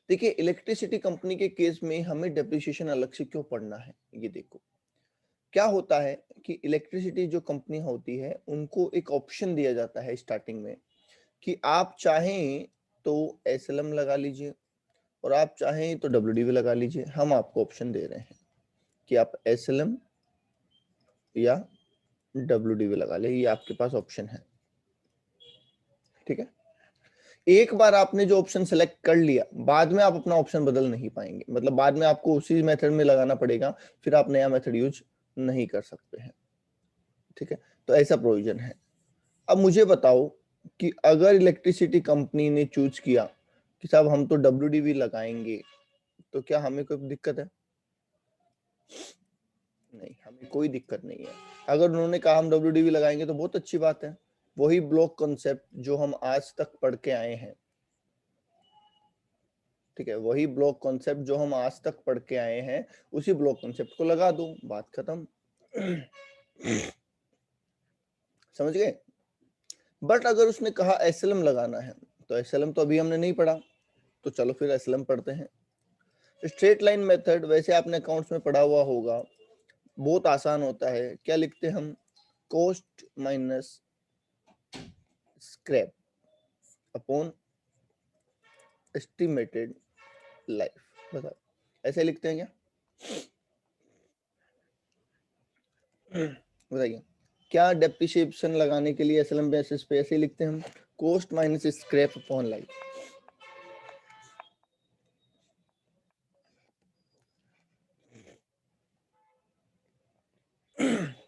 देखिए electricity company के case में हमें डेप्रिसिएशन अलग से क्यों पढ़ना है, ये देखो क्या होता है कि इलेक्ट्रिसिटी जो कंपनी होती है उनको एक ऑप्शन दिया जाता है स्टार्टिंग में कि आप चाहें तो एसएलएम लगा लीजिए और आप चाहें तो डब्ल्यूडीवी लगा लीजिए। हम आपको ऑप्शन दे रहे हैं कि आप एसएलएम या डब्ल्यूडीवी लगा ले, ये आपके पास ऑप्शन है। ठीक है, एक बार आपने जो ऑप्शन सेलेक्ट कर लिया बाद में आप अपना ऑप्शन बदल नहीं पाएंगे, मतलब बाद में आपको उसी मेथड में लगाना पड़ेगा, फिर आप नया मेथड यूज नहीं कर सकते हैं। ठीक है, तो ऐसा प्रोविजन है। अब मुझे बताओ कि अगर इलेक्ट्रिसिटी कंपनी ने चूज किया कि साहब हम तो डब्ल्यूडीवी लगाएंगे, तो क्या हमें कोई दिक्कत है? नहीं, हमें कोई दिक्कत नहीं है। अगर उन्होंने कहा हम डब्ल्यूडीवी लगाएंगे तो बहुत अच्छी बात है। वही ब्लॉक कॉन्सेप्ट जो हम आज तक पढ़ के आए हैं, ठीक है, वही ब्लॉक कॉन्सेप्ट जो हम आज तक पढ़ के आए हैं, उसी ब्लॉक कॉन्सेप्ट को लगा दो, बात खत्म। समझ गए? बट अगर उसने कहा एसएलएम लगाना है, तो एसएलएम तो अभी हमने नहीं पढ़ा, तो चलो फिर एसएलएम पढ़ते हैं। स्ट्रेट लाइन मेथड वैसे आपने अकाउंट्स में पढ़ा हुआ होगा, बहुत आसान होता है। क्या लिखते हैं हम? Cost minus scrap upon estimated life. बताओ ऐसे लिखते हैं क्या? बताइए, क्या डेप्रिसिएशन लगाने के लिए एसएलएम बेसिस पे ऐसे लिखते हैं हम? Cost minus scrap upon life.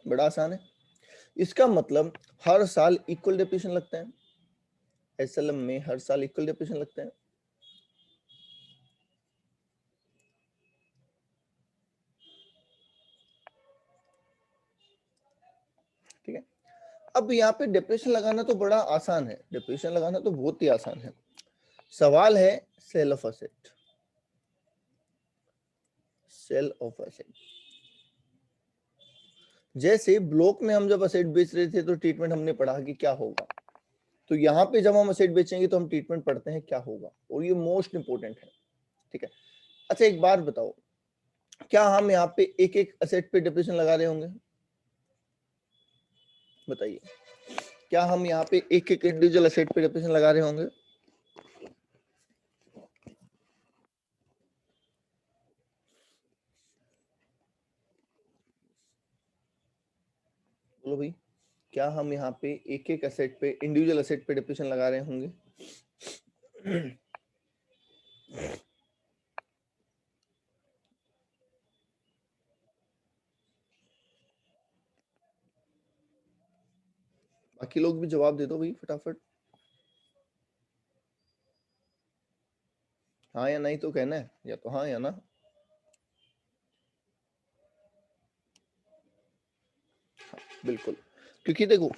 बड़ा आसान है। इसका मतलब हर साल इक्वल डेप्रिसिएशन लगता है, एसएलएम में हर साल इक्वल डेप्रिसिएशन लगता है। ठीक है, अब यहाँ पे डेप्रिसिएशन लगाना तो बड़ा आसान है, डेप्रिसिएशन लगाना तो बहुत ही आसान है। सवाल है sale of asset, sale of asset. जैसे ब्लॉक में हम जब असेट बेच रहे थे तो ट्रीटमेंट हमने पढ़ा कि क्या होगा, तो यहाँ पे जब हम असेट बेचेंगे तो हम ट्रीटमेंट पढ़ते हैं क्या होगा, और ये मोस्ट इंपोर्टेंट है। ठीक है, अच्छा एक बात बताओ, क्या हम यहाँ पे एक एक असेट पे डेप्रिसिएशन लगा रहे होंगे? बताइए, क्या हम यहाँ पे एक एक इंडिविजुअल असेट पे डेप्रिसिएशन लगा रहे होंगे? बोलो भाई, क्या हम यहाँ पे एक एक असेट पे इंडिविजुअल असेट पे डेप्रिसिएशन लगा रहे होंगे? बाकी लोग भी जवाब दे दो भाई फटाफट, हाँ या नहीं तो कहना है, या तो हाँ या ना। बिल्कुल, क्योंकि देखो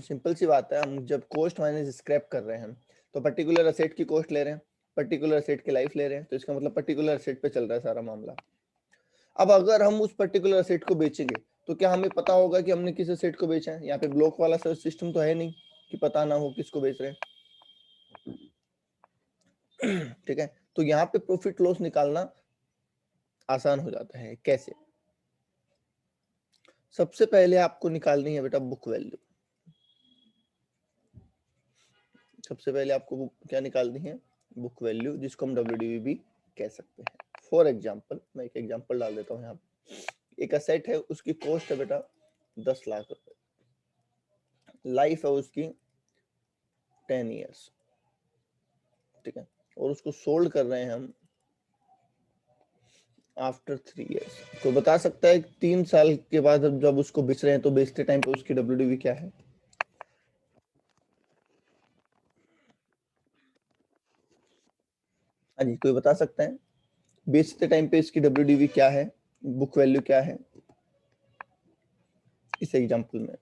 सिंपल सी बात है, हम जब कॉस्ट माइनस स्क्रैप कर रहे हैं तो पर्टिकुलर असेट की कॉस्ट ले रहे हैं, पर्टिकुलर असेट की लाइफ ले रहे हैं, तो इसका मतलब पर्टिकुलर असेट पे चल रहा है सारा मामला। अब अगर हम उस पर्टिकुलर असेट को बेचेंगे तो क्या हमें पता होगा कि हमने किस असेट को बेचा है? यहाँ पे ब्लॉक वाला सिस्टम तो है नहीं कि पता ना हो किसको बेच रहे हैं। ठीक है, तो यहाँ पे प्रॉफिट लॉस निकालना आसान हो जाता है। कैसे? सबसे पहले आपको निकालनी है बेटा बुक वैल्यू। सबसे पहले आपको क्या निकालनी है? बुक वैल्यू, जिसको हम डब्ल्यूडीवी भी कह सकते हैं। फॉर एग्जांपल, मैं एक एग्जांपल डाल देता हूँ यहाँ पे। एक असेट है, उसकी कॉस्ट है बेटा 10 लाख रुपए, लाइफ है उसकी 10 ईयर्स। ठीक है, और उसको सोल्ड कर रहे हैं हम आफ्टर 3 ईयर्स। तो बता सकता है 3 साल के बाद जब उसको बेच रहे हैं तो बेचते टाइम पे उसकी डब्ल्यूडीवी क्या है? हाँ जी, कोई बता सकता है बेचते टाइम पे इसकी डब्ल्यूडीवी क्या है, बुक वैल्यू क्या है इस एग्जांपल में?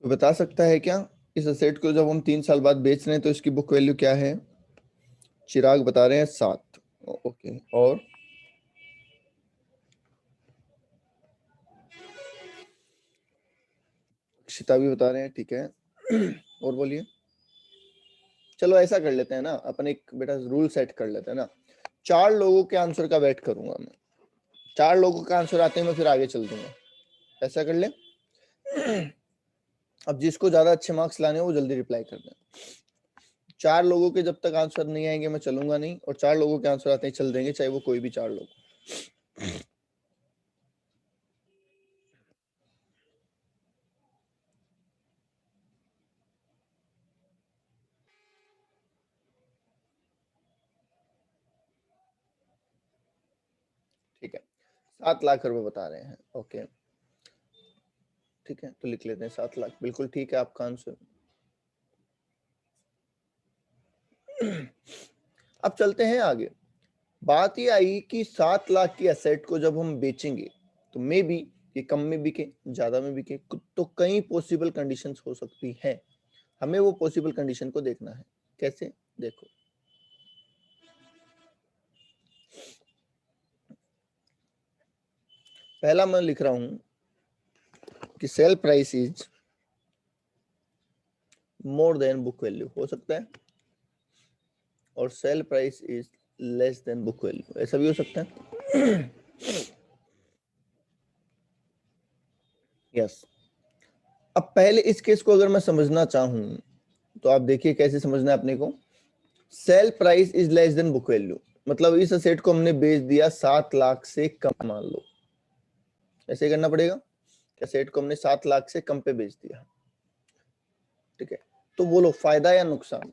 कोई बता सकता है क्या? इस असेट को जब हम 3 साल बाद बेच रहे हैं तो इसकी बुक वैल्यू क्या है? चिराग बता रहे हैं 7। ओके, और अक्षिता भी बता रहे हैं, ठीक है। और बोलिए। चलो ऐसा कर लेते हैं ना, अपन एक बेटा रूल सेट कर लेते हैं ना, 4 लोगों के आंसर का वेट करूंगा मैं, 4 लोगों का आंसर आते हैं मैं फिर आगे चल दूंगा, ऐसा कर ले। अब जिसको ज्यादा अच्छे मार्क्स लाने हो वो जल्दी रिप्लाई कर दें। 4 लोगों के जब तक आंसर नहीं आएंगे मैं चलूंगा नहीं, और 4 लोगों के आंसर आते ही चल देंगे, चाहे वो कोई भी 4 लोग। ठीक है, 7 लाख रुपए बता रहे हैं, ओके ठीक है, तो लिख लेते हैं 7 लाख, बिल्कुल ठीक है आपका आंसर। अब चलते हैं आगे। बात ये आई कि 7 लाख की एसेट को जब हम बेचेंगे तो मे बी ये कम में बिके, ज्यादा में बिके, तो कई पॉसिबल कंडीशंस हो सकती हैं, हमें वो पॉसिबल कंडीशन को देखना है। कैसे? देखो, पहला मैं लिख रहा हूं कि cell price is more then book value, हो सकता है, और sale price is less than book value, ऐसा भी हो सकता है। यस। अब पहले इस केस को अगर मैं समझना चाहूं तो आप देखिए कैसे समझना है अपने को। Cell price is less than book value मतलब इस असेट को हमने बेच दिया 7 लाख से कम, मान लो ऐसे ही करना पड़ेगा, असेट को हमने 7 लाख से कम पे बेच दिया, ठीक है, तो बोलो फायदा या नुकसान?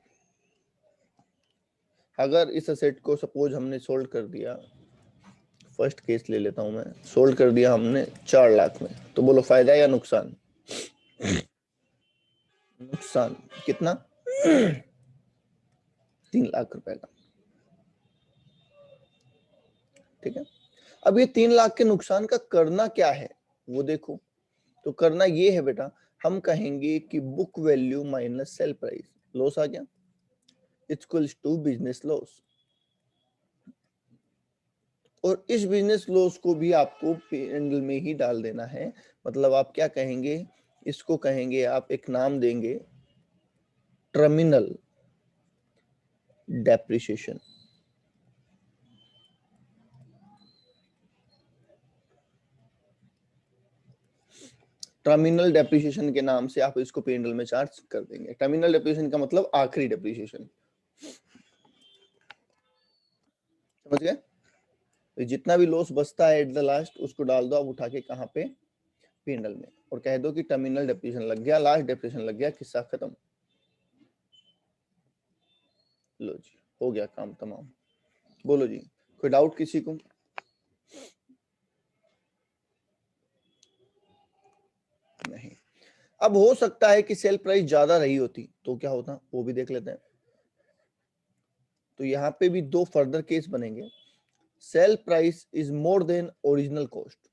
अगर इस असेट को सपोज हमने सोल्ड कर दिया, फर्स्ट केस ले लेता हूं मैं, सोल्ड कर दिया हमने 4 लाख में, तो बोलो फायदा या नुकसान? नुकसान। कितना? 3 लाख रुपए का, ठीक है। अब ये 3 लाख के नुकसान का करना क्या है वो देखो, तो करना ये है बेटा, हम कहेंगे कि book value minus sale price, loss आ गया, इक्वल्स टू बिजनेस लॉस, और इस बिजनेस लॉस को भी आपको P&L में ही डाल देना है। मतलब आप क्या कहेंगे, इसको कहेंगे, आप एक नाम देंगे, टर्मिनल डेप्रिसिएशन। टर्मिनल डेप्रिसिएशन के नाम से आप इसको P&L में चार्ज कर देंगे। टर्मिनल डेप्रिसिएशन का मतलब आखिरी डेप्रिसिएशन, समझ गए? तो जितना भी लॉस बचता है एट द लास्ट उसको डाल दो आप उठा के, कहाँ पे? P&L में, और कह दो कि टर्मिनल डेप्रिसिएशन लग गया, लास्ट डेप्रिसिएशन लग गया, किस्सा खत्म। लो जी, हो गया काम तमाम। बोलो जी, कोई डाउट किसी को? नहीं। अब हो सकता है कि सेल प्राइस ज्यादा रही होती तो क्या होता, वो भी देख लेते हैं। तो यहाँ पे भी 2 फर्दर केस बनेंगे, sale price is more than original cost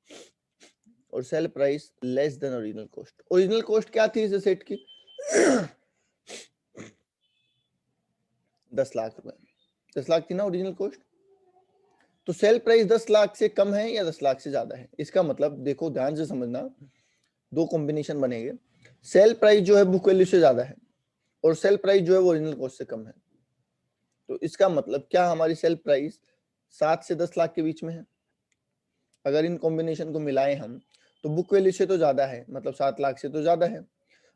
और sale price less than original cost. Original cost क्या थी इस सेट की? 10 लाख रुपए, 10 लाख थी ना ओरिजिनल कॉस्ट। तो सेल प्राइस 10 लाख से कम है या 10 लाख से ज्यादा है? इसका मतलब देखो ध्यान से समझना, 2 कॉम्बिनेशन बनेंगे, सेल प्राइस जो है बुक वैल्यू से ज्यादा है और सेल प्राइस जो है वो ओरिजिनल कॉस्ट से कम है। तो इसका मतलब क्या, हमारी सेल प्राइस 7 से 10 लाख के बीच में है। अगर इन कॉम्बिनेशन को मिलाएं हम तो बुक वैल्यू से तो ज्यादा है, मतलब 7 लाख से तो ज्यादा है,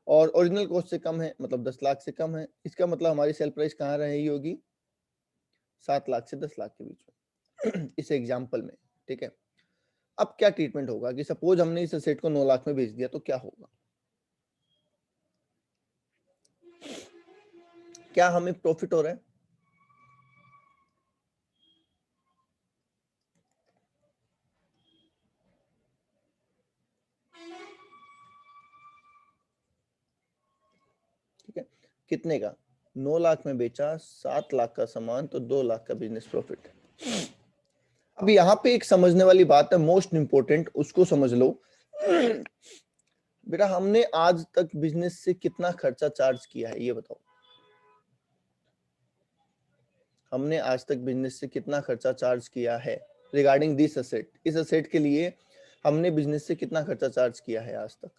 और ओरिजिनल कॉस्ट से कम है, मतलब 10 लाख से कम है। इसका मतलब हमारी सेल प्राइस कहाँ रही होगी? 7 लाख से 10 लाख के बीच में। इस एग्जाम्पल में, ठीक है। अब क्या ट्रीटमेंट होगा कि सपोज हमने इस एसेट को 9 लाख में बेच दिया तो क्या होगा? क्या हमें प्रॉफिट हो रहा है? ठीक है, कितने का? 9 लाख में बेचा, 7 लाख का सामान, तो 2 लाख का बिजनेस प्रॉफिट। अब यहाँ पे एक समझने वाली बात है, मोस्ट इंपोर्टेंट, उसको समझ लो। बेटा हमने आज तक बिजनेस से कितना खर्चा चार्ज किया है ये बताओ। हमने आज तक बिजनेस से कितना खर्चा चार्ज किया है रिगार्डिंग दिस असेट, इस असेट के लिए हमने बिजनेस से कितना खर्चा चार्ज किया है आज तक,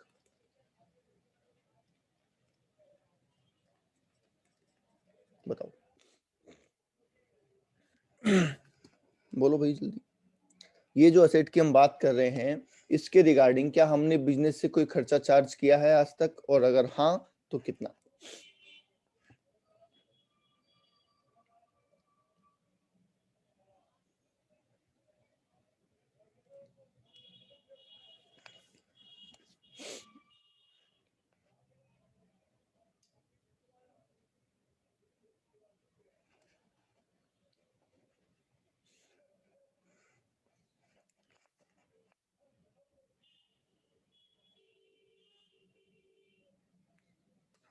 बताओ। बोलो भाई जल्दी। ये जो असेट की हम बात कर रहे हैं इसके रिगार्डिंग क्या हमने बिजनेस से कोई खर्चा चार्ज किया है आज तक, और अगर हाँ तो कितना।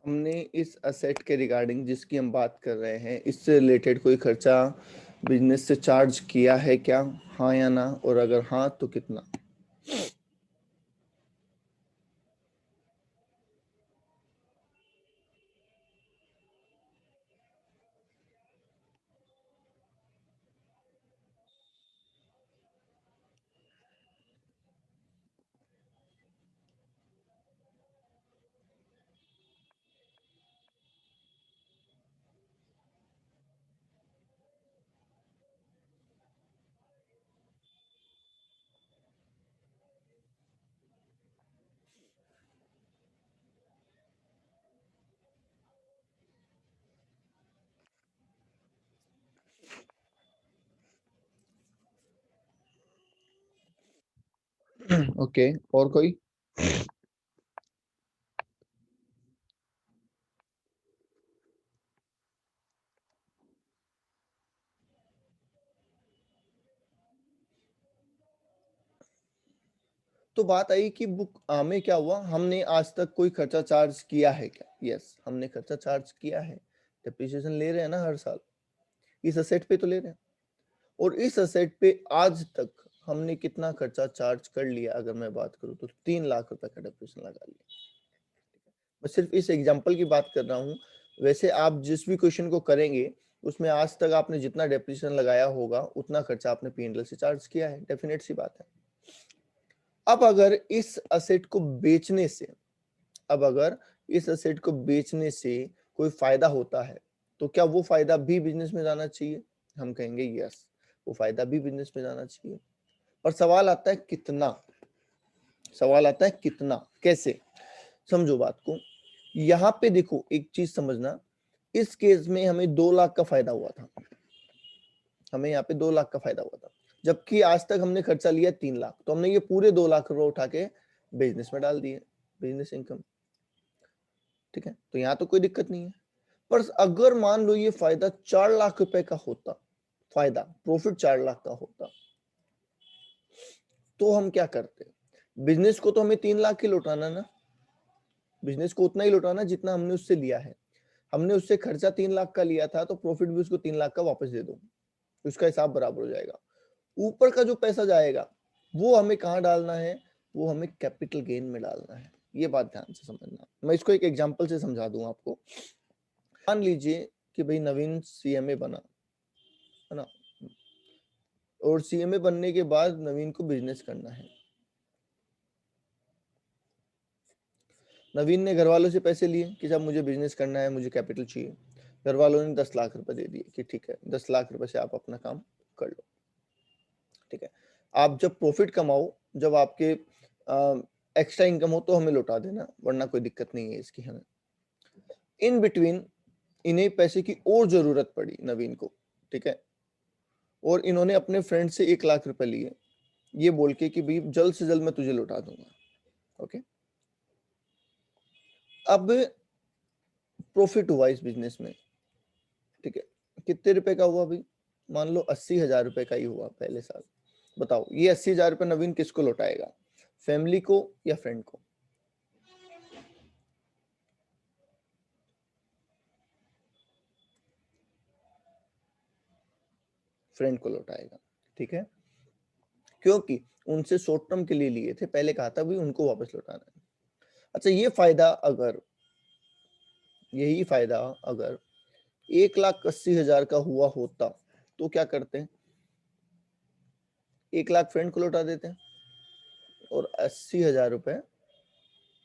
हमने इस असेट के रिगार्डिंग जिसकी हम बात कर रहे हैं इससे रिलेटेड कोई खर्चा बिजनेस से चार्ज किया है क्या, हाँ या ना, और अगर हाँ तो कितना। ओके और कोई। तो बात आई कि बुक में क्या हुआ, हमने आज तक कोई खर्चा चार्ज किया है क्या, यस हमने खर्चा चार्ज किया है। डिप्रिसिएशन ले रहे हैं ना हर साल, इस असेट पे तो ले रहे हैं। और इस असेट पे आज तक हमने कितना खर्चा चार्ज कर लिया, अगर मैं बात करूं तो 3 लाख रुपए का डिप्रिसिएशन लगा लिया। मैं सिर्फ इस एग्जांपल की बात कर रहा हूं, वैसे आप जिस भी क्वेश्चन को करेंगे उसमें आज तक आपने जितना डिप्रिसिएशन लगाया होगा उतना खर्चा आपने पी&एल से चार्ज किया है, डेफिनेट सी बात है। अब अगर इस असेट को बेचने से, अब अगर इस असेट को बेचने से कोई फायदा होता है तो क्या वो फायदा भी बिजनेस में जाना चाहिए, हम कहेंगे यस वो फायदा भी बिजनेस में जाना चाहिए। पर सवाल आता है कितना, सवाल आता है कितना, कैसे, समझो बात को। यहाँ पे देखो एक चीज समझना, इस केस में हमें 2 लाख का फायदा हुआ था, हमें यहाँ पे 2 लाख का फायदा हुआ था, जबकि आज तक हमने खर्चा लिया 3 लाख, तो हमने ये पूरे 2 लाख रुपए उठा के बिजनेस में डाल दिए, बिजनेस इनकम। ठीक है, तो यहाँ तो कोई दिक्कत नहीं है। पर अगर मान लो ये फायदा 4 लाख रुपए का होता, फायदा प्रॉफिट 4 लाख का होता, तो हम क्या करते। बिजनेस को तो हमें 3 लाख ही लौटाना ना, बिजनेस को उतना ही लौटाना जितना हमने उससे लिया है। हमने उससे खर्चा 3 लाख का लिया था तो प्रॉफिट भी उसको 3 लाख का वापस दे दो, उसका हिसाब बराबर हो जाएगा। ऊपर का जो पैसा जाएगा वो हमें कहाँ डालना है, वो हमें कैपिटल गेन में डालना है। ये बात ध्यान से समझना, मैं इसको एक एग्जांपल से समझा दूं आपको। मान लीजिए कि भाई नवीन सीएमए बना, है ना, और सीएमए बनने के बाद नवीन को बिजनेस करना है। नवीन ने घर वालों से पैसे लिए कि साहब मुझे बिजनेस करना है, मुझे कैपिटल चाहिए। घर वालों ने 10 लाख रुपए दे दिए कि ठीक है 10 लाख रुपए से आप अपना काम कर लो। ठीक है, आप जब प्रॉफिट कमाओ, जब आपके एक्स्ट्रा इनकम हो तो हमें लौटा देना, वरना कोई दिक्कत नहीं है इसकी हमें। इन बिटवीन इन्हें पैसे की और जरूरत पड़ी नवीन को, ठीक है, और इन्होंने अपने फ्रेंड से 1 लाख रुपए लिए, ये बोल के कि भाई जल्द से जल्द मैं तुझे लौटा दूंगा। ओके, अब प्रॉफिट हुआ इस बिजनेस में, ठीक है, कितने रुपए का हुआ भाई, मान लो 80,000 रुपए का ही हुआ पहले साल। बताओ ये 80,000 रुपए नवीन किसको लौटाएगा, फैमिली को या फ्रेंड को। फ्रेंड को लौटाएगा, ठीक है, क्योंकि उनसे शॉर्ट टर्म के लिए लिए थे, पहले कहा था भी उनको वापस लौटाना है। अच्छा, यही फायदा अगर 1,80,000 का हुआ होता तो क्या करते हैं? 1,00,000 फ्रेंड को लौटा देते हैं और 80,000 रुपए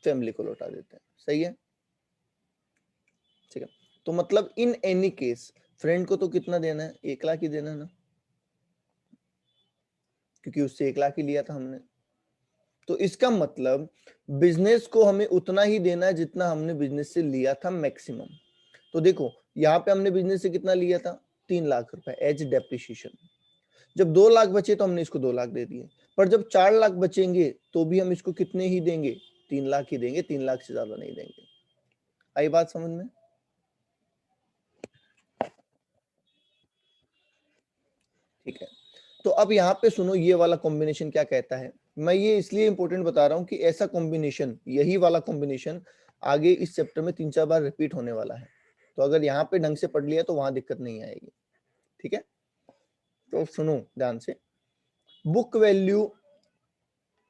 फैमिली को लौटा देते हैं। सही है, ठीक है। तो मतलब इन एनी केस फ्रेंड को तो कितना देना है? 1,00,000 ही देना है ना, क्योंकि उससे 1,00,000 ही लिया था हमने। तो इसका मतलब बिजनेस को हमें उतना ही देना है जितना हमने बिजनेस से लिया था मैक्सिमम। तो देखो यहाँ पे हमने बिजनेस से कितना लिया था? 3,00,000 रुपए एज डेप्रिसिएशन। जब 2,00,000 बचे तो हमने इसको 2,00,000 दे दिए, पर जब 4,00,000 बचेंगे तो भी हम इसको कितने ही देंगे? 3,00,000 ही देंगे, 3,00,000 से ज्यादा नहीं देंगे। आई बात समझ में? ठीक है। तो अब यहाँ पे सुनो, ये वाला कॉम्बिनेशन क्या कहता है। मैं ये इसलिए इंपॉर्टेंट बता रहा हूँ कि ऐसा कॉम्बिनेशन, यही वाला कॉम्बिनेशन आगे इस चैप्टर में 3-4 बार रिपीट होने वाला है। तो अगर यहाँ पे ढंग से पढ़ लिया तो वहां दिक्कत नहीं आएगी। ठीक है, तो सुनो ध्यान से। बुक वैल्यू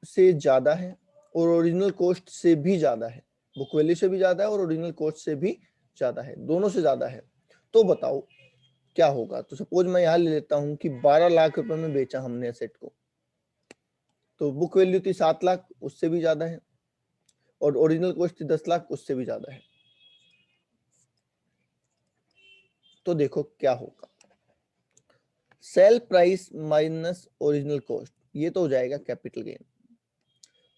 से ज्यादा है और ओरिजिनल कॉस्ट से भी ज्यादा है। बुक वैल्यू से भी ज्यादा है और ओरिजिनल कॉस्ट से भी ज्यादा है, दोनों से ज्यादा है। तो बताओ क्या होगा। तो सपोज मैं यहाँ ले लेता हूँ कि 12,00,000 रुपए में बेचा हमने एसेट को, तो बुक वैल्यू थी 7,00,000, उससे भी ज्यादा है, और ओरिजिनल कॉस्ट थी 10,00,000, उससे भी ज्यादा है। तो देखो क्या होगा, sale price minus original cost, ये तो हो जाएगा कैपिटल गेन,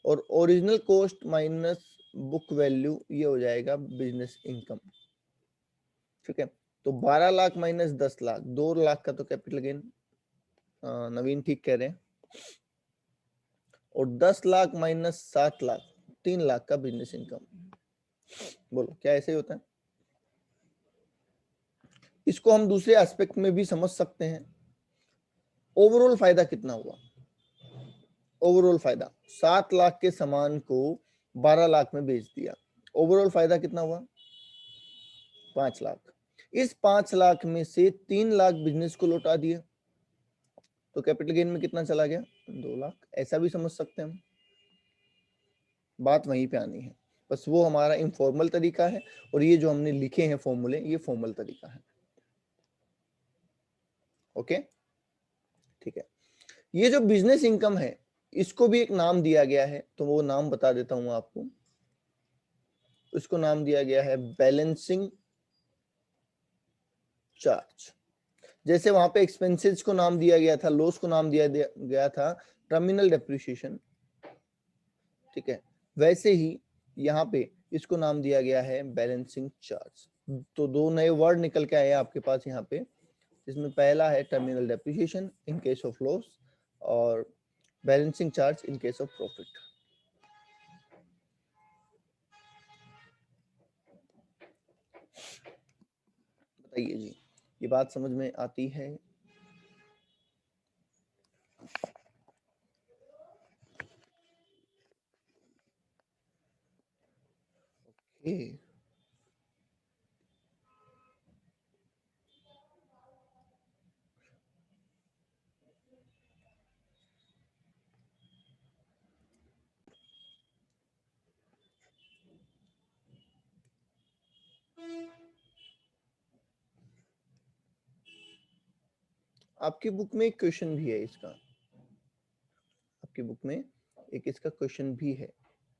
और original cost minus book value, ये हो जाएगा बिजनेस इनकम। ठीक है, तो 12,00,000 माइनस 10,00,000, 2,00,000 का तो कैपिटल गेन, नवीन ठीक कह रहे हैं, और 10,00,000 माइनस 7,00,000, 3,00,000 का बिजनेस इनकम। बोलो क्या ऐसे ही होता है? इसको हम दूसरे एस्पेक्ट में भी समझ सकते हैं। ओवरऑल फायदा कितना हुआ? ओवरऑल फायदा 7,00,000 के सामान को 12,00,000 में बेच दिया, ओवरऑल फायदा कितना हुआ? 5,00,000। इस 5,00,000 में से 3,00,000 बिजनेस को लौटा दिए, तो कैपिटल गेन में कितना चला गया? 2,00,000। ऐसा भी समझ सकते हैं हम, बात वहीं पे आनी है। बस वो हमारा इनफॉर्मल तरीका है, और ये जो हमने लिखे हैं फॉर्मूले, ये फॉर्मल तरीका है। ओके, ठीक है। ये जो बिजनेस इनकम है, इसको भी एक नाम दिया गया है, तो वो नाम बता देता हूं आपको। इसको नाम दिया गया है बैलेंसिंग चार्ज। जैसे वहां पे एक्सपेंसेस को नाम दिया गया था, लॉस को नाम दिया गया था टर्मिनल डेप्रिसिएशन, ठीक है, वैसे ही यहाँ पे इसको नाम दिया गया है बैलेंसिंग चार्ज। तो दो नए वर्ड निकल के आए आपके पास यहाँ पे, जिसमें पहला है terminal depreciation in case of loss, और balancing charge in case of profit. बताइए जी, ये बात समझ में आती है? ओके, आपकी बुक में एक क्वेश्चन भी है इसका, आपकी बुक में एक इसका क्वेश्चन भी है,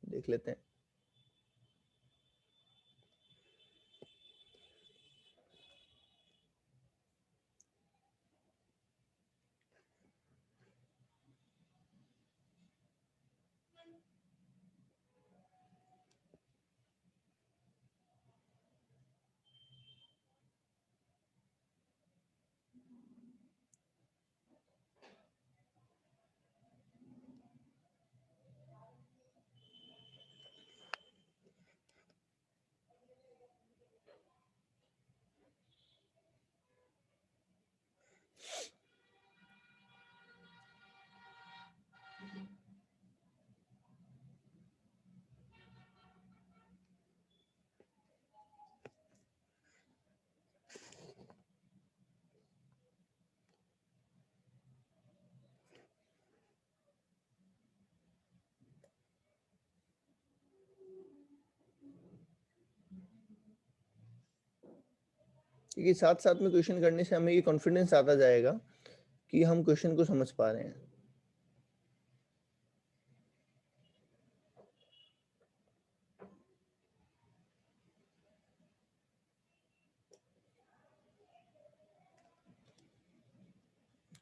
देख लेते हैं। क्योंकि साथ साथ में क्वेश्चन करने से हमें ये कॉन्फिडेंस आता जाएगा कि हम क्वेश्चन को समझ पा रहे हैं।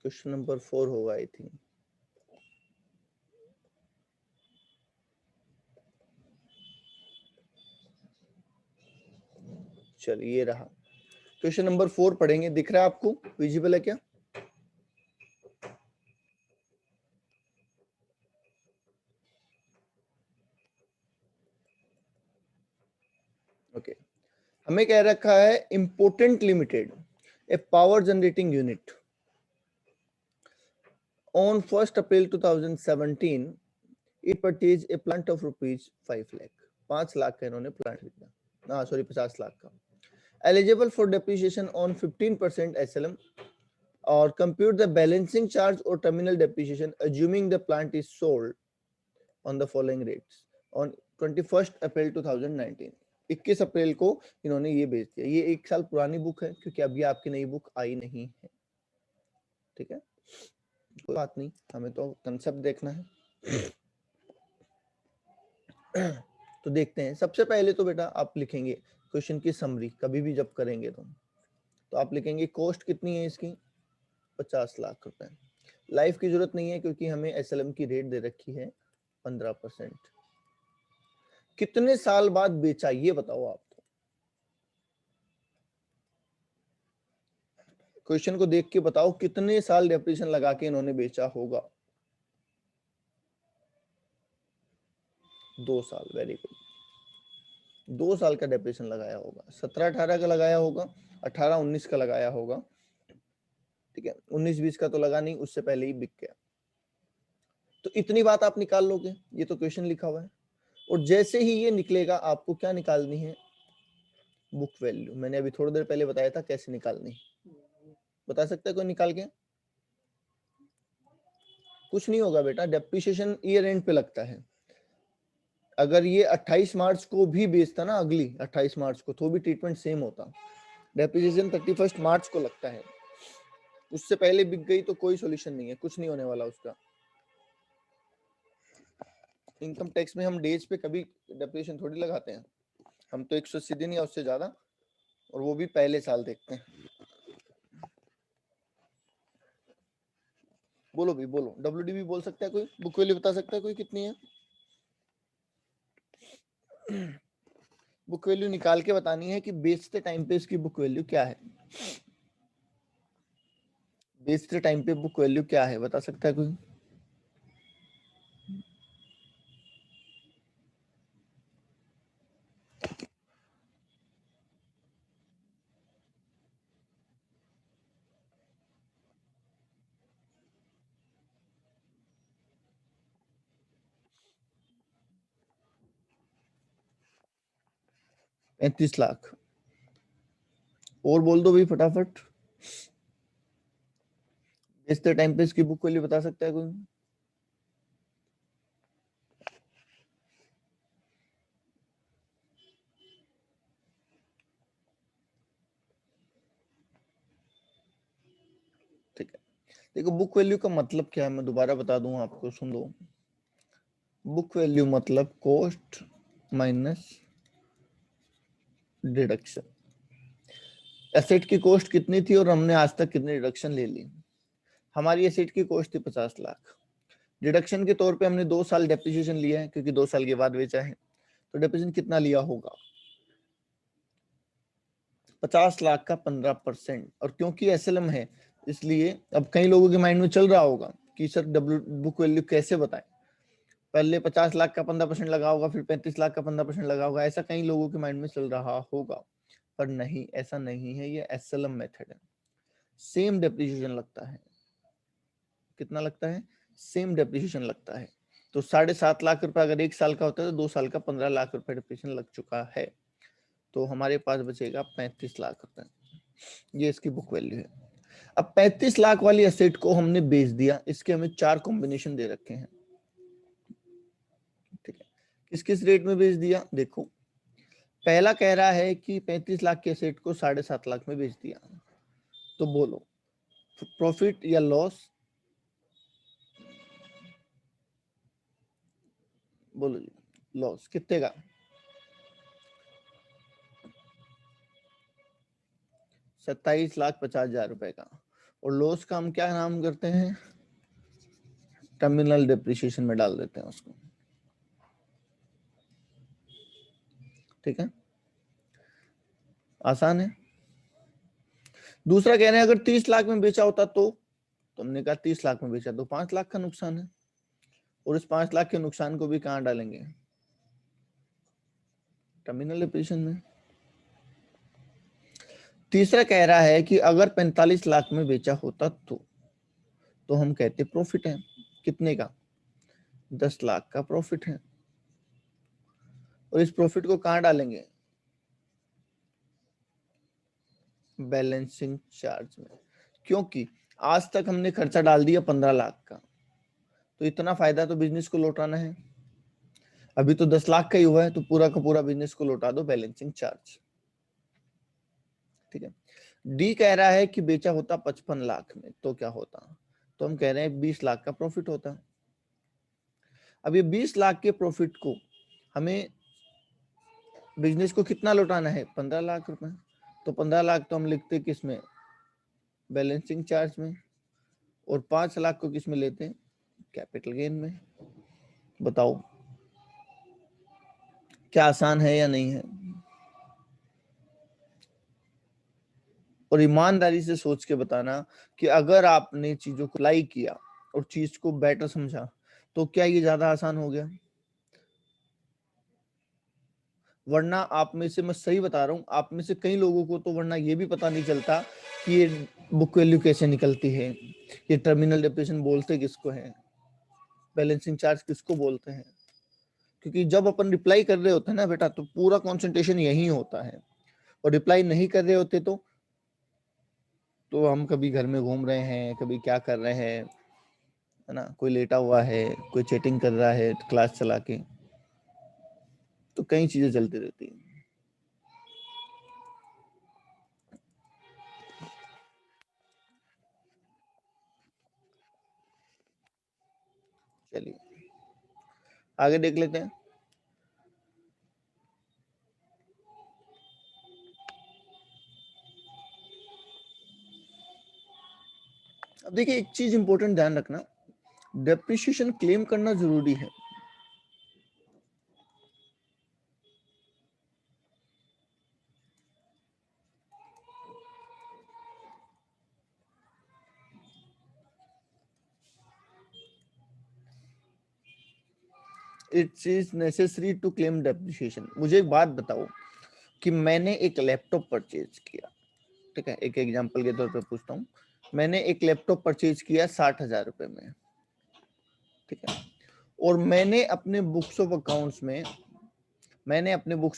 क्वेश्चन नंबर 4 होगा आई थिंक। चलिए ये रहा क्वेश्चन नंबर 4 पढ़ेंगे। दिख रहा है आपको, विजिबल है क्या? ओके हमें कह रखा है important limited A power generating unit on 1 April 2017 it purchased a plant of rupees 5 lakh। 5 lakh का इन्होंने प्लांट खरीदा, सॉरी 50 लाख का। Eligible for depreciation on 15% SLM और कंप्यूट द बैलेंसिंग चार्ज और terminal depreciation assuming the plant is sold on the following rates on 21 अप्रैल 2019। 21 अप्रैल को इन्होंने ये बेच दिया। ये 1 साल पुरानी बुक है क्योंकि अभी आपकी नई बुक आई नहीं है, ठीक है, कोई बात नहीं, हमें तो कंसेप्ट देखना है। तो देखते हैं। सबसे पहले तो बेटा आप लिखेंगे क्वेश्चन की समरी, कभी भी जब करेंगे तो आप लिखेंगे कॉस्ट कितनी है इसकी, 50 लाख रुपए। लाइफ की जरूरत नहीं है क्योंकि हमें एसएलएम की रेट दे रखी है 15%। कितने साल बाद बेचा ये बताओ आप। क्वेश्चन को देख के बताओ कितने साल डेप्रिसिएशन लगा के इन्होंने बेचा होगा। 2 साल, वेरी गुड। 2 साल का डेप्रिसिएशन लगाया होगा। 17-18 का लगाया होगा, 18-19 का लगाया होगा, ठीक है। 19-20 का तो लगा नहीं, उससे पहले ही बिक गया। तो इतनी बात आप निकाल लोगे, ये तो क्वेश्चन लिखा हुआ है। और जैसे ही ये निकलेगा आपको क्या निकालनी है, बुक वैल्यू। मैंने अभी थोड़ी देर पहले बताया था कैसे निकालनी, बता सकता है कोई निकाल के? कुछ नहीं होगा बेटा, डेप्रिसिएशन ईयर एंड पे लगता है। अगर ये 28 मार्च को भी बेचता ना, अगली 28 मार्च को, तो भी ट्रीटमेंट सेम होता। डेप्रिसिएशन 31 मार्च को लगता है, उससे पहले बिक गई तो कोई सॉल्यूशन नहीं है, कुछ नहीं होने वाला उसका। इनकम टैक्स में हम डेज पे कभी डेप्रिसिएशन थोड़ी लगाते हैं, हम तो 180 दिन या उससे ज्यादा, और वो भी पहले साल देखते हैं। बोलो भी, बोलो। WDV बोल सकता है कोई? बुक वैल्यू बता सकता है कोई कितनी है? बुक वैल्यू निकाल के बतानी है कि बेचते टाइम पे इसकी बुक वैल्यू क्या है। बेचते टाइम पे बुक वैल्यू क्या है, बता सकता है कोई? $35 लाख। और बोल दो भाई फटाफट। बेचते टाइम पे इसकी बुक वैल्यू बता सकता है कोई? ठीक है, देखो बुक वैल्यू का मतलब क्या है, मैं दोबारा बता दूं आपको, सुन लो। बुक वैल्यू मतलब कॉस्ट माइनस डिडक्शन। एसेट की कॉस्ट कितनी थी और हमने आज तक कितनी डिडक्शन ले ली। हमारी एसेट की कॉस्ट थी 50 लाख। डिडक्शन के तौर पे हमने 2 साल डेप्रिसिएशन लिया है क्योंकि 2 साल के बाद बेचा है, तो डेप्रिसिएशन कितना लिया होगा? 50 लाख का 15%। और क्योंकि एसएलएम है इसलिए अब कई लोगों के माइंड में चल रहा होगा कि सर डब्ल्यू बुक वैल्यू कैसे बताएं, पहले 50 लाख का 15% लगा होगा, फिर 35 लाख का 15% लगा होगा, ऐसा कई लोगों के माइंड में चल रहा होगा। पर नहीं, ऐसा नहीं है, ये एसएलएम मेथड है। सेम डेप्रिसिएशन लगता है। कितना लगता है? सेम डेप्रिसिएशन लगता है। तो 7.5 लाख रुपए अगर 1 साल का होता है तो 2 साल का 15 लाख रुपए डेप्रिसिएशन लग चुका है। तो हमारे पास बचेगा 35 लाख रुपए। ये इसकी बुक वैल्यू है। अब 35 लाख वाली एसेट को हमने बेच दिया। इसके हमें 4 कॉम्बिनेशन दे रखे हैं, ठीक है। किस किस रेट में बेच दिया देखो। पहला कह रहा है कि 35 लाख के एसेट को 7.5 लाख में बेच दिया, तो बोलो प्रॉफिट या लॉस? बोलो जी, लॉस कितने का? 27,50,000 रुपए का। और लॉस का हम क्या नाम करते हैं? टर्मिनल डिप्रिसिएशन में डाल देते हैं उसको, ठीक है, आसान है। दूसरा कह रहे हैं अगर 30 लाख में बेचा होता तो हमने कहा 30 लाख में बेचा तो 5 लाख का नुकसान है, और इस 5 लाख के नुकसान को भी कहां डालेंगे? टर्मिनल डिप्रिसिएशन में। तीसरा कह रहा है कि अगर 45 लाख में बेचा होता तो हम कहते प्रॉफिट है। कितने का? 10 लाख का प्रॉफिट है, और इस प्रॉफिट को कहां डालेंगे? बैलेंसिंग चार्ज में, क्योंकि आज तक हमने खर्चा डाल दिया 15 लाख का, तो इतना फायदा तो बिजनेस को लौटाना है। अभी तो 10 लाख का ही हुआ है, तो पूरा का पूरा बिजनेस को लौटा दो बैलेंसिंग चार्ज, ठीक है। डी कह रहा है कि बेचा होता 55 लाख में तो क्या होता? तो हम कह रहे हैं 20 लाख का प्रॉफिट होता। अब ये 20 लाख के प्रॉफिट को हमें बिजनेस को कितना लौटाना है? 15 लाख रुपए। तो 15 लाख तो हम लिखते किस में? बैलेंसिंग चार्ज में। और 5 लाख को किस में लेते हैं? कैपिटल गेन में। बताओ क्या आसान है या नहीं है? और ईमानदारी से सोच के बताना कि अगर आपने चीजों को अप्लाई किया और चीज को बेटर समझा तो क्या ये ज्यादा आसान हो गया? वरना आप में से, मैं सही बता रहा हूं, आप में से कई लोगों को तो वरना ये भी पता नहीं चलता कि ये बुक वैल्यू कैसे निकलती है, ये टर्मिनल डिप्रिसिएशन बोलते किसको है, बैलेंसिंग चार्ज किसको बोलते हैं। क्योंकि जब अपन रिप्लाई कर रहे होते हैं ना बेटा, तो पूरा कंसंट्रेशन यही होता है, और रिप्लाई नहीं कर रहे होते तो हम कभी घर में घूम रहे हैं, कभी क्या कर रहे हैं, है ना, कोई लेटा हुआ है, कोई चैटिंग कर रहा है क्लास चला के, तो कई चीजें चलती रहती हैं। चलिए आगे देख लेते हैं। अब देखिए एक चीज इंपॉर्टेंट ध्यान रखना, डेप्रिसिएशन क्लेम करना जरूरी है। It is necessary to claim depreciation. मुझे एक बात बताओ कि मैंने एक लैपटॉप परचेज किया, ठीक है, एक एग्जांपल के तौर पे पूछता हूँ, मैंने एक लैपटॉप परचेज किया 60,000 रुपए में, ठीक है, और मैंने अपने बुक्स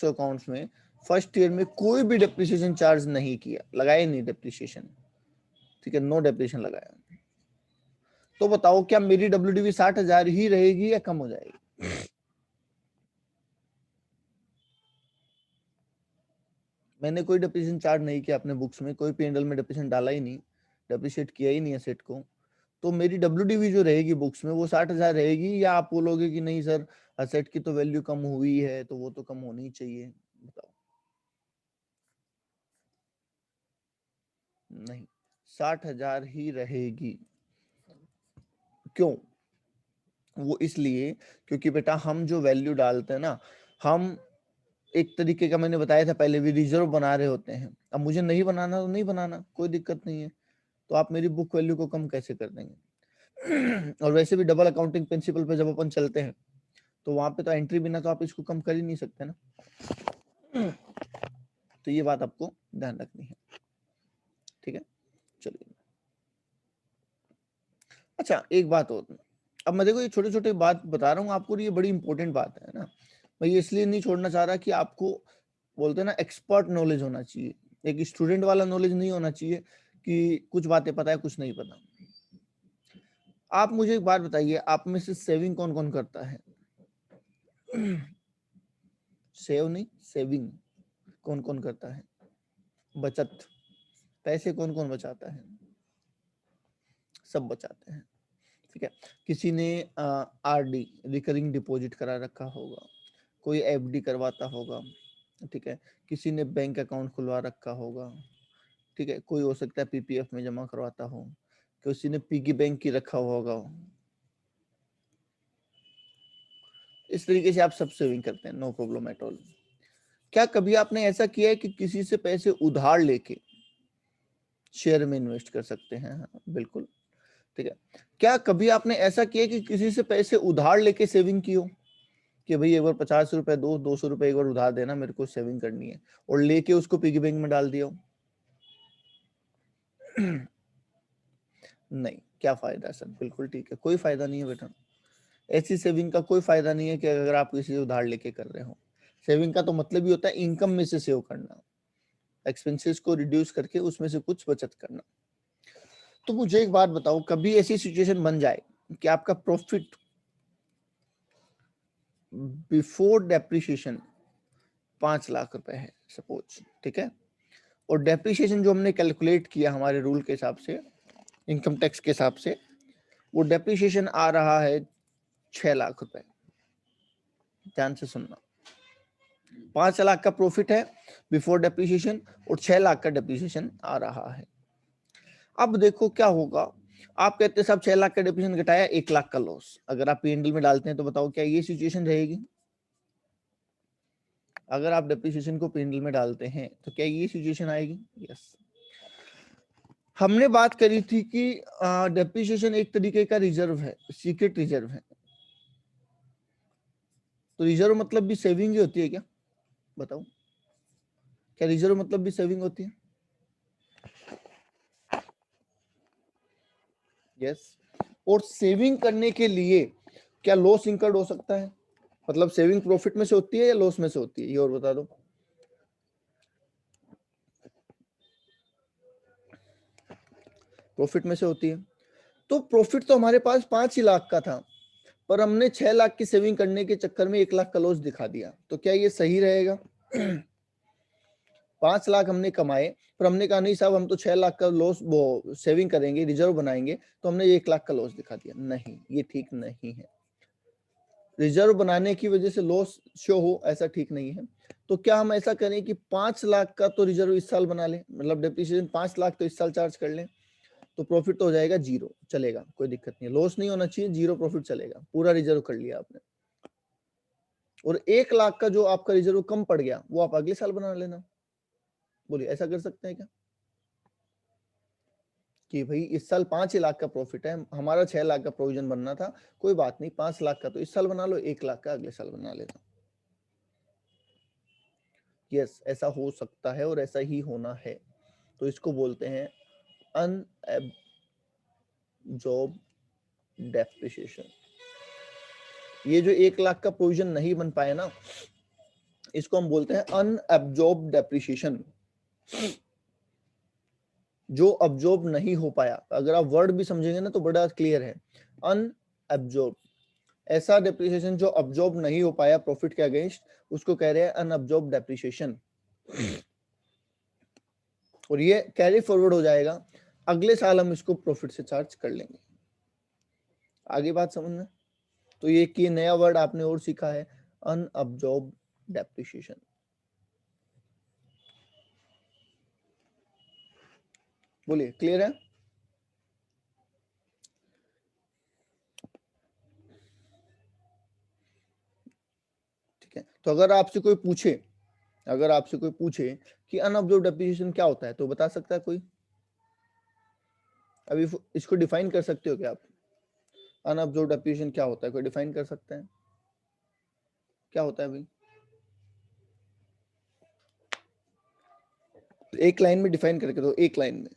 अकाउंट्स में फर्स्ट ईयर में कोई भी डेप्रिसिएशन चार्ज नहीं किया, लगाया नहीं डेप्रिसिएशन, ठीक है, नो डेप्रिसिएशन लगाया। तो बताओ क्या मेरी WDV 60,000 ही रहेगी या कम हो जाएगी? मैंने कोई डेप्रिसिएशन चार्ज नहीं किया अपने बुक्स में, कोई P&L में डेप्रिसिएशन डाला ही नहीं, डेप्रिशिएट किया ही नहीं एसेट को, तो मेरी WDV जो रहेगी बुक्स में वो 60,000 रहेगी, या आप बोलोगे कि नहीं सर एसेट की तो वैल्यू कम हुई है तो वो तो कम होनी चाहिए? बताओ। नहीं, 60,000 ही रहेगी। क्यों? वो इसलिए क्योंकि बेटा हम जो वैल्यू डालते हैं ना, हम एक तरीके का, मैंने बताया था पहले भी, रिजर्व बना रहे होते हैं। अब मुझे नहीं बनाना तो नहीं बनाना, कोई दिक्कत नहीं है, तो आप मेरी बुक वैल्यू को कम कैसे कर देंगे? और वैसे भी डबल अकाउंटिंग प्रिंसिपल पे जब अपन चलते हैं तो वहां पे तो एंट्री बिना तो आप इसको कम कर ही नहीं सकते ना। तो ये बात आपको ध्यान रखनी है, ठीक है। चलिए, अच्छा एक बात और, अब मैं देखो ये छोटे छोटे बात बता रहा हूँ आपको, ये बड़ी इंपॉर्टेंट बात है ना, मैं ये इसलिए नहीं छोड़ना चाह रहा कि आपको, बोलते हैं ना, एक्सपर्ट नॉलेज होना चाहिए, एक स्टूडेंट वाला नॉलेज नहीं होना चाहिए कि कुछ बातें पता है कुछ नहीं पता। आप मुझे एक बात बताइए, आप में से सेविंग कौन कौन करता है? सेव नहीं, सेविंग। कौन कौन करता है? बचत, पैसे कौन कौन बचाता है? सब बचाते हैं, ठीक है। किसी ने आरडी रिकरिंग डिपॉजिट करा रखा होगा, कोई एफडी करवाता होगा, ठीक है। किसी ने बैंक अकाउंट खुलवा रखा होगा, ठीक है। कोई हो सकता है पीपीएफ में जमा करवाता हो, किसी ने पिगी बैंक की रखा होगा। इस तरीके से आप सब सेविंग करते हैं, नो प्रॉब्लम एट ऑल। क्या कभी आपने ऐसा किया है कि किसी से पैसे उधार लेके शेयर में इन्वेस्ट कर सकते हैं? हाँ, बिल्कुल, ठीक है। क्या कभी आपने ऐसा किया कि किसी से पैसे उधार लेके सेविंग की हो कि भाई एक बार 50 रुपए दो, 200 रुपए एक बार उधार देना, मेरे को सेविंग करनी है, और लेके उसको पिगी बैंक में डाल दिया हो? नहीं, क्या फायदा सर? बिल्कुल ठीक है, कोई फायदा नहीं है बेटा। ऐसी सेविंग का कोई फायदा नहीं है कि अगर आप किसी से उधार लेके कर रहे हो। सेविंग का तो मतलब ही होता है इनकम में से सेव करना, एक्सपेंसेस को रिड्यूस करके उसमें से कुछ बचत करना। तो मुझे एक बात बताओ, कभी ऐसी सिचुएशन बन जाए कि आपका प्रॉफिट बिफोर डेप्रिसिएशन 5 लाख रुपए है सपोज, ठीक है, और डेप्रिसिएशन जो हमने कैलकुलेट किया हमारे रूल के हिसाब से, इनकम टैक्स के हिसाब से, वो डेप्रिसिएशन आ रहा है 6 लाख रुपए। ध्यान से सुनना, 5 लाख का प्रॉफिट है बिफोर डेप्रिसिएशन और 6 लाख का डेप्रिसिएशन आ रहा है। अब देखो क्या होगा, आप कहते हैं साहब 6 लाख का डेप्रिसिएशन घटाया, 1 लाख का लॉस। अगर आप पीएनएल में डालते हैं तो बताओ क्या ये सिचुएशन रहेगी? अगर आप डेप्रिसिएशन को पीएनएल में डालते हैं तो क्या ये सिचुएशन आएगी? यस। हमने बात करी थी कि डेप्रिसिएशन एक तरीके का रिजर्व है, सीक्रेट रिजर्व है। तो रिजर्व मतलब भी सेविंग ही होती है क्या? बताओ, क्या रिजर्व मतलब भी सेविंग होती है? यस। और सेविंग करने के लिए क्या लॉस इंकर्ड हो सकता है? मतलब सेविंग प्रॉफिट में से होती है या लॉस में से होती है, ये और बता दो। प्रॉफिट में से होती है। तो प्रॉफिट तो हमारे पास 5 ही लाख का था, पर हमने 6 लाख की सेविंग करने के चक्कर में 1 लाख का लॉस दिखा दिया, तो क्या ये सही रहेगा? 5 लाख हमने कमाए, पर हमने कहा नहीं साहब हम तो 6 लाख का लॉस वो सेविंग करेंगे, रिजर्व बनाएंगे, तो हमने 1 लाख का लॉस दिखा दिया। नहीं, ये ठीक नहीं है। रिजर्व बनाने की वजह से लॉस शो हो, ऐसा ठीक नहीं है। तो क्या हम ऐसा करें कि 5 लाख का तो रिजर्व इस साल बना लें, मतलब डेप्रिसिएशन 5 लाख तो इस साल चार्ज कर लें, तो प्रॉफिट तो हो जाएगा 0, चलेगा, कोई दिक्कत नहीं है। लॉस नहीं होना चाहिए, 0 प्रॉफिट चलेगा, पूरा रिजर्व कर लिया आपने। और 1 लाख का जो आपका रिजर्व कम पड़ गया वो आप अगले साल बना लेना। बोलिए, ऐसा कर सकते हैं क्या कि भाई इस साल 5 ही लाख का प्रॉफिट है, हमारा 6 लाख का प्रोविजन बनना था, कोई बात नहीं, 5 लाख का तो इस साल बना लो, 1 लाख का अगले साल बना लेना। यस, ऐसा हो सकता है और ऐसा ही होना है। तो इसको बोलते हैं अनएब्जॉर्ब डेप्रिसिएशन। ये जो 1 लाख का प्रोविजन नहीं बन पाया ना, इसको हम बोलते हैं अनएब्जॉर्ब डेप्रिसिएशन, जो अब्जॉर्ब नहीं हो पाया। अगर आप वर्ड भी समझेंगे ना तो बड़ा क्लियर है, अनएब्जॉर्ब, ऐसा डेप्रिसिएशन जो अब्जॉर्ब नहीं हो पाया प्रॉफिट के अगेंस्ट, उसको कह रहे हैं अनअब्जॉर्ब डेप्रिसिएशन। और ये कैरी फॉरवर्ड हो जाएगा, अगले साल हम इसको प्रॉफिट से चार्ज कर लेंगे। आगे बात समझ में? तो ये नया वर्ड आपने और सीखा है, अनअब्जॉर्ब डेप्रिसिएशन। बोलिए, क्लियर है? ठीक है। तो अगर आपसे कोई पूछे कि अनअब्जॉर्ब डेप्रिसिएशन क्या होता है, तो बता सकता है कोई? अभी इसको डिफाइन कर सकते हो क्या आप? अनअब्जॉर्ब डेप्रिसिएशन क्या होता है, कोई डिफाइन कर सकते हैं क्या होता है भाई? एक लाइन में डिफाइन करके दो, एक लाइन में।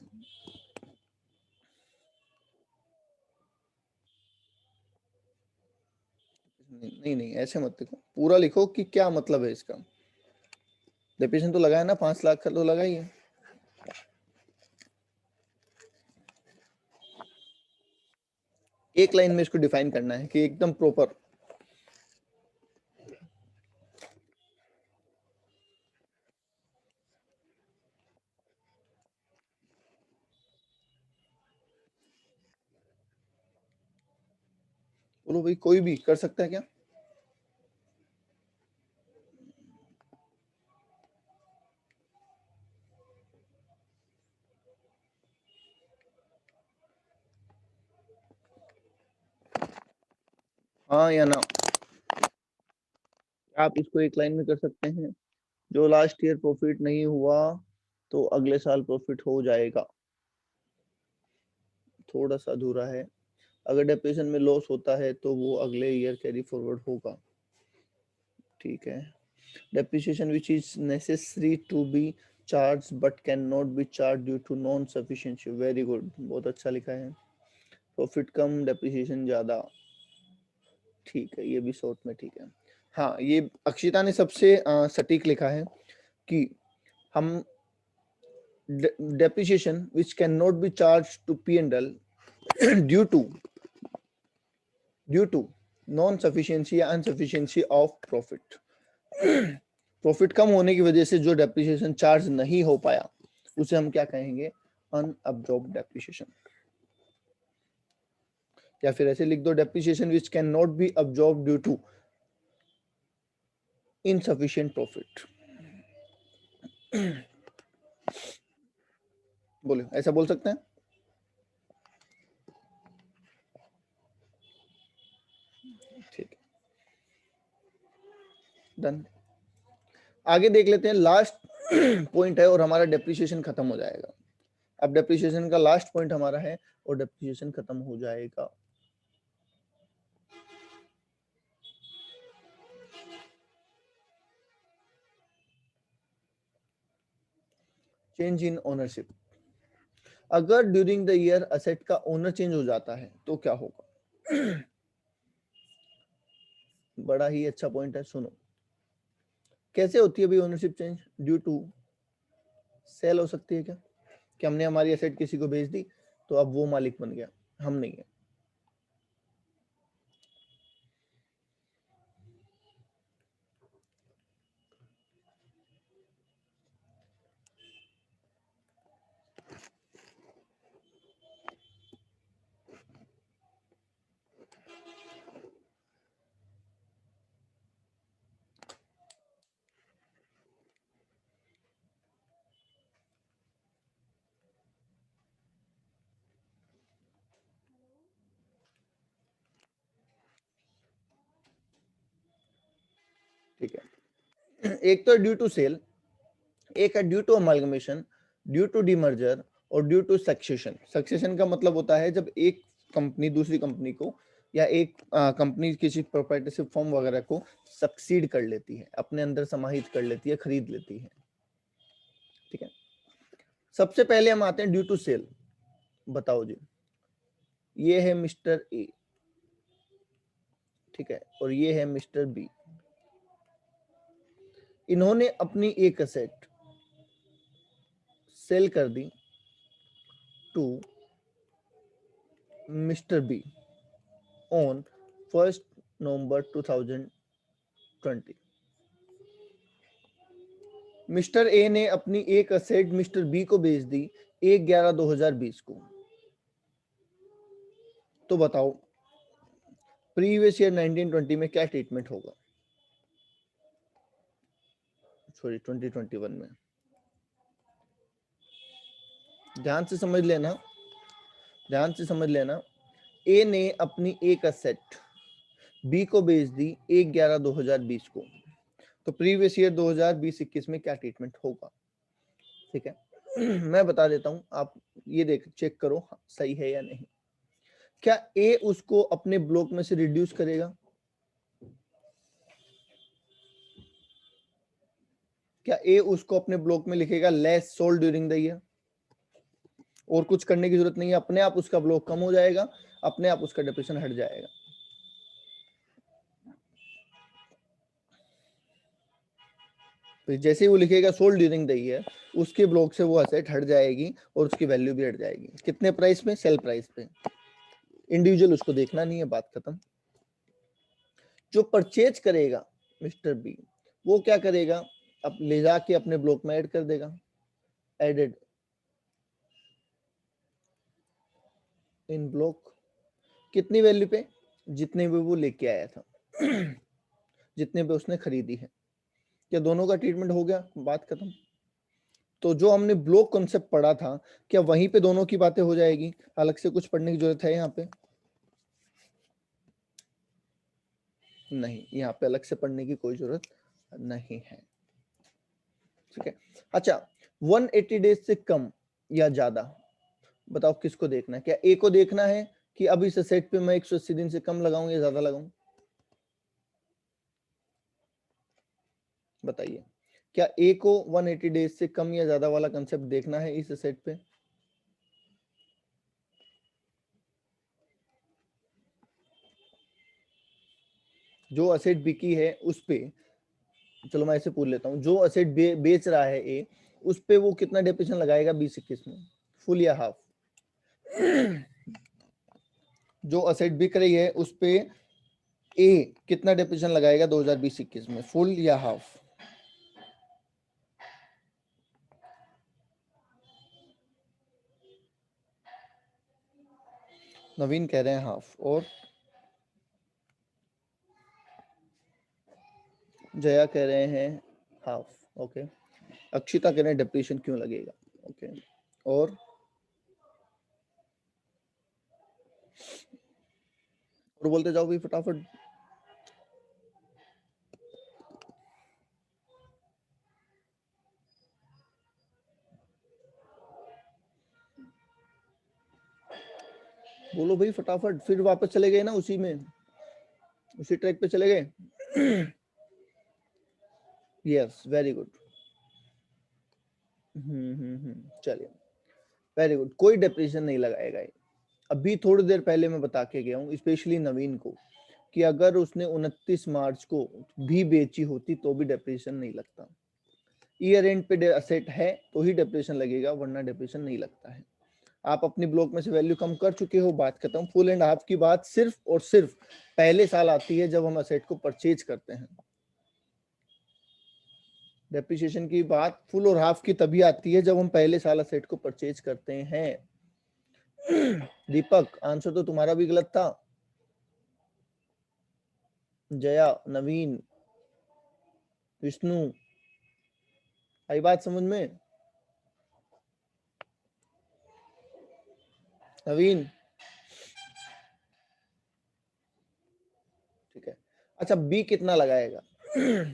नहीं नहीं, ऐसे मत लिखो, पूरा लिखो कि क्या मतलब है इसका। डेप्रिसिएशन तो लगाया ना, 5 लाख का तो लगाई है। एक लाइन में इसको डिफाइन करना है कि एकदम प्रॉपर। बोलो भाई, कोई भी कर सकता है क्या? हाँ या ना? आप इसको एक लाइन में कर सकते हैं, जो लास्ट ईयर प्रॉफिट नहीं हुआ तो अगले साल प्रॉफिट हो जाएगा। थोड़ा सा अधूरा है। अगर डेप्रिसिएशन में लॉस होता है तो वो अगले ईयर कैरी फॉरवर्ड होगा। ठीक है। Depreciation which is necessary to be charge but can not be charge due to non sufficiency. Very good, बहुत अच्छा लिखा है। प्रॉफिट कम, डेप्रिसिएशन ज्यादा। ठीक है, ये भी शॉर्ट में ठीक है। हाँ, ये अक्षिता ने सबसे सटीक लिखा है कि हम depreciation which cannot be charged to P&L due to non sufficiency या insufficiency of profit। प्रॉफिट कम होने की वजह से जो डेप्रिसिएशन चार्ज नहीं हो पाया उसे हम क्या कहेंगे? Unabsorbed depreciation. या फिर ऐसे लिख दो, depreciation which can not be absorb due to insufficient profit. बोले, ऐसा बोल सकते हैं? ठीक है, डन। आगे देख लेते हैं, लास्ट पॉइंट है और हमारा डेप्रिसिएशन खत्म हो जाएगा। अब डेप्रिसिएशन का लास्ट पॉइंट हमारा है और डेप्रिसिएशन खत्म हो जाएगा। Change in ownership. अगर ड्यूरिंग द ईयर असेट का ओनर चेंज हो जाता है तो क्या होगा? बड़ा ही अच्छा पॉइंट है, सुनो। कैसे होती है भाई ownership change? Due to sale हो सकती है क्या? कि हमने हमारी एसेट किसी को बेच दी तो अब वो मालिक बन गया, हम नहीं है। ठीक है, एक तो ड्यू टू सेल, एक है due to amalgamation, due to demerger और ड्यू टू सक्सेशन। सक्सेशन का मतलब होता है जब एक कंपनी दूसरी कंपनी को या एक कंपनी किसी प्रोप्राइटरशिप फॉर्म वगैरह को सक्सीड कर लेती है, अपने अंदर समाहित कर लेती है, खरीद लेती है। ठीक है, सबसे पहले हम आते हैं ड्यू टू सेल। बताओ जी, ये है मिस्टर ए, ठीक है, और ये है मिस्टर बी। इन्होंने अपनी एक असेट सेल कर दी to mister B on 1 November 2020। Mister A ने अपनी एक असेट मिस्टर बी को बेच दी 1/11/2020 को। तो बताओ प्रीवियस ईयर 1920 में क्या ट्रीटमेंट होगा? सॉरी, 2021 में। ध्यान से समझ लेना, ध्यान से समझ लेना। ए ने अपनी एक असेट बी को बेच दी 1/11/2020 को, तो प्रीवियस ईयर 2020-21 में क्या ट्रीटमेंट होगा? ठीक है, मैं बता देता हूं, आप ये देख चेक करो सही है या नहीं। क्या ए उसको अपने ब्लॉक में से रिड्यूस करेगा? क्या ए उसको अपने ब्लॉक में लिखेगा less sold during the year? और कुछ करने की जरूरत नहीं है, अपने आप उसका ब्लॉक कम हो जाएगा, अपने आप उसका डिप्रेशन हट जाएगा। तो जैसे ही वो लिखेगा सोल्ड ड्यूरिंग द ईयर, उसके ब्लॉक से वो असेट हट जाएगी और उसकी वैल्यू भी हट जाएगी। कितने प्राइस पे? सेल प्राइस पे। इंडिविजुअल उसको देखना नहीं है, बात खत्म। जो परचेज करेगा मिस्टर बी, वो क्या करेगा? अब ले जाके अपने ब्लॉक में ऐड कर देगा। एडेड इन ब्लॉक, कितनी वैल्यू पे? जितने भी वो लेके आया था, जितने भी उसने खरीदी है। क्या दोनों का ट्रीटमेंट हो गया, बात खत्म। तो जो हमने ब्लॉक कॉन्सेप्ट पढ़ा था, क्या वहीं पे दोनों की बातें हो जाएगी, अलग से कुछ पढ़ने की जरूरत है यहाँ पे? नहीं, यहाँ पे अलग से पढ़ने की कोई जरूरत नहीं है, ठीक है। अच्छा, 180 डेज से कम या ज्यादा, बताओ किसको देखना है? क्या ए को देखना है कि अब इस सेट पे मैं 180 दिन से कम लगाऊं या ज्यादा लगाऊं? बताइए, क्या ए को 180 डेज से कम या ज्यादा वाला कंसेप्ट देखना है इस सेट पे? जो असेट बिकी है उस पे, चलो मैं ऐसे पूछ लेता हूँ, जो असेट बेच रहा है ए, उस पे वो कितना डेप्रिसिएशन लगाएगा 20-21 में, फुल या हाफ? जो असेट बिक रही है उस पे ए कितना डेप्रिसिएशन लगाएगा 2020-21 में, फुल या हाफ? नवीन कह रहे हैं हाफ, और जया कह रहे हैं हाफ, ओके। अक्षिता कह रहे हैं डेप्रिसिएशन क्यों लगेगा, ओके। और बोलते जाओ भी फटाफट। बोलो भाई फटाफट, फिर वापस चले गए ना उसी में, उसी ट्रैक पे चले गए। Yes, very good. चलिए, वेरी गुड। कोई डेप्रिसिएशन नहीं लगाएगा ये। अभी थोड़ी देर पहले मैं बता के गया हूँ स्पेशली नवीन को, कि अगर उसने 29 मार्च को भी बेची होती तो भी डेप्रिसिएशन नहीं लगता। ईयर एंड पे असेट है तो ही डेप्रिसिएशन लगेगा, वरना डेप्रिसिएशन नहीं लगता है। आप अपनी ब्लॉक में से वैल्यू कम कर चुके हो, बात खत्म। फुल एंड हाफ की बात सिर्फ और सिर्फ पहले साल आती है जब हम असेट को परचेज करते हैं। डेप्रिसिएशन की बात फुल और हाफ की तभी आती है जब हम पहले साल असेट को परचेज करते हैं। दीपक, आंसर तो तुम्हारा भी गलत था। जया, नवीन, विष्णु, आई बात समझ में? नवीन, ठीक है। अच्छा, बी कितना लगाएगा?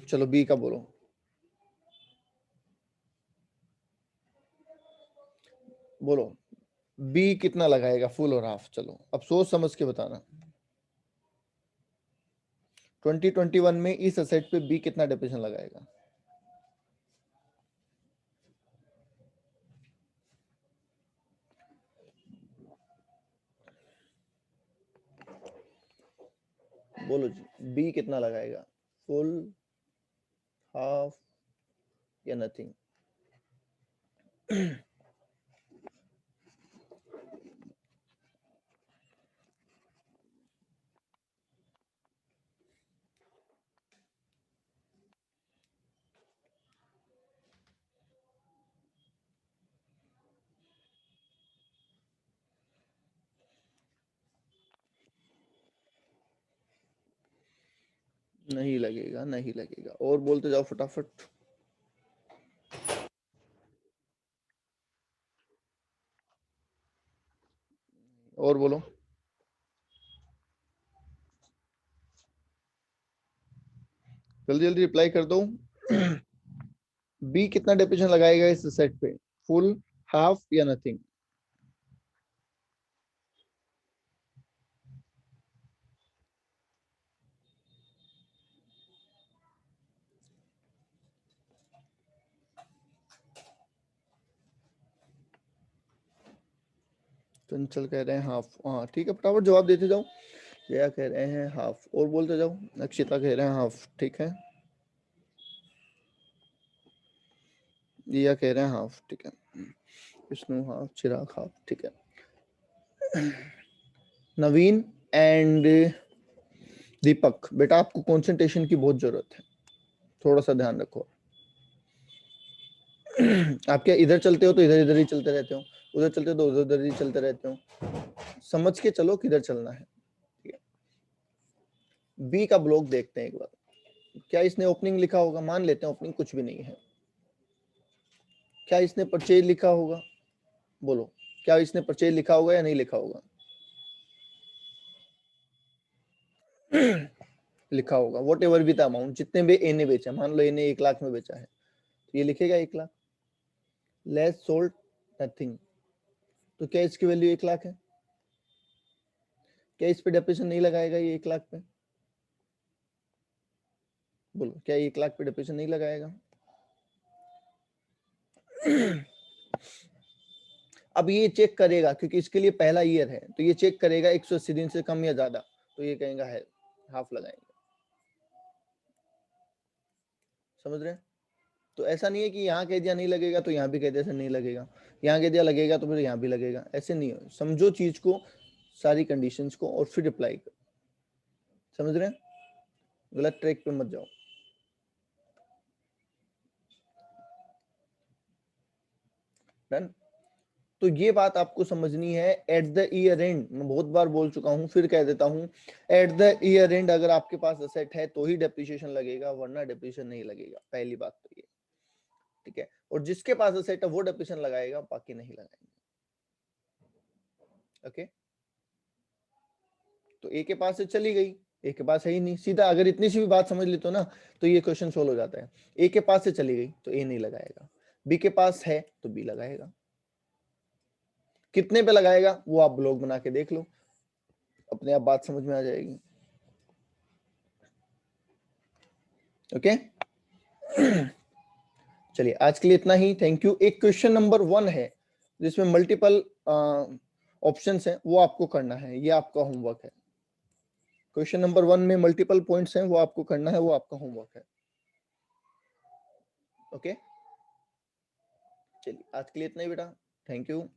चलो बी का बोलो। बोलो बी कितना लगाएगा, फुल और हाफ? चलो अब सोच समझ के बताना। 2021 में इस असेट पे बी कितना डेप्रिसिएशन लगाएगा? बोलो जी, बी कितना लगाएगा, फुल, हाफ या नथिंग? नहीं लगेगा, नहीं लगेगा। और बोलते जाओ फटाफट। और बोलो, जल्दी जल्दी रिप्लाई कर दो। बी कितना डेप्रिसिएशन लगाएगा इस सेट पे, फुल, हाफ या नथिंग? चंचल कह रहे हैं हाफ, हाँ ठीक है, फटाफट जवाब देते जाओ। जया कह रहे हैं हाफ, और बोलते जाओ। अक्षिता कह रहे हैं हाफ, ठीक है। दिया कह रहे हैं हाफ, ठीक है। विष्णु हाफ, चिराग हाफ, ठीक है। नवीन एंड दीपक, बेटा आपको कंसंट्रेशन की बहुत जरूरत है, थोड़ा सा ध्यान रखो। आप क्या इधर चलते हो तो इधर इधर ही चलते रहते हो, उधर चलते हो तो उधर उधर ही चलते रहते हो? समझ के चलो किधर चलना है, ठीक है। बी का ब्लॉक देखते हैं एक बार, क्या इसने ओपनिंग लिखा होगा, मान लेते हैं ओपनिंग कुछ भी नहीं है, क्या इसने परचेज लिखा होगा, बोलो क्या इसने परचेज लिखा होगा या नहीं लिखा होगा? लिखा होगा, वॉट एवर भी द अमाउंट, जितने भी ए ने बेचा, मान लो ए ने 1 लाख में बेचा है तो ये लिखेगा 1 लाख, लेस सोल्ड नथिंग, तो क्या इसकी वैल्यू 1 लाख है? क्या इस पे डेप्रिसिएशन नहीं लगाएगा ये 1 लाख पे? बोलो क्या 1 लाख पे डेप्रिसिएशन नहीं लगाएगा? अब ये चेक करेगा क्योंकि इसके लिए पहला ईयर है, तो ये चेक करेगा 180 दिन से कम या ज्यादा, तो ये कहेगा है हाफ लगाएंगे। समझ रहे हैं? तो ऐसा नहीं है कि यहाँ कह दिया नहीं लगेगा तो यहाँ भी कह दिया नहीं लगेगा, यहाँ कह दिया लगेगा तो फिर यहाँ भी लगेगा, ऐसे नहीं हो। समझो चीज को, सारी कंडीशंस को, और फिर अप्लाई करो। समझ रहे हैं? गलत ट्रैक पे मत जाओ। डन। तो ये बात आपको समझनी है। एट द ईयर एंड, मैं बहुत बार बोल चुका हूं, फिर कह देता हूं, एट द ईयर एंड अगर आपके पास असेट है तो ही डेप्रिसिएशन लगेगा, वरना डेप्रिसिएशन नहीं लगेगा। पहली बात तो ये, ठीक है। और जिसके पास असेट है वो डेप्रिसिएशन लगाएगा, बाकी नहीं लगाएंगे। ओके, तो ए के पास से चली गई, ए के पास है ही नहीं, सीधा अगर इतनी सी भी बात समझ लेते हो ना तो ये क्वेश्चन सोल्व हो जाता है। ए के पास से चली गई तो ए नहीं लगाएगा, बी के पास है तो बी लगाएगा। कितने पे लगाएगा वो आप ब्लॉग बना के देख लो, अपने आप बात समझ में आ जाएगी। ओके, चलिए आज के लिए इतना ही, थैंक यू। एक क्वेश्चन नंबर 1 है जिसमें मल्टीपल ऑप्शंस हैं, वो आपको करना है, ये आपका होमवर्क है। क्वेश्चन नंबर 1 में मल्टीपल पॉइंट्स हैं, वो आपको करना है, वो आपका होमवर्क है। ओके, चलिए आज के लिए इतना ही बेटा, थैंक यू।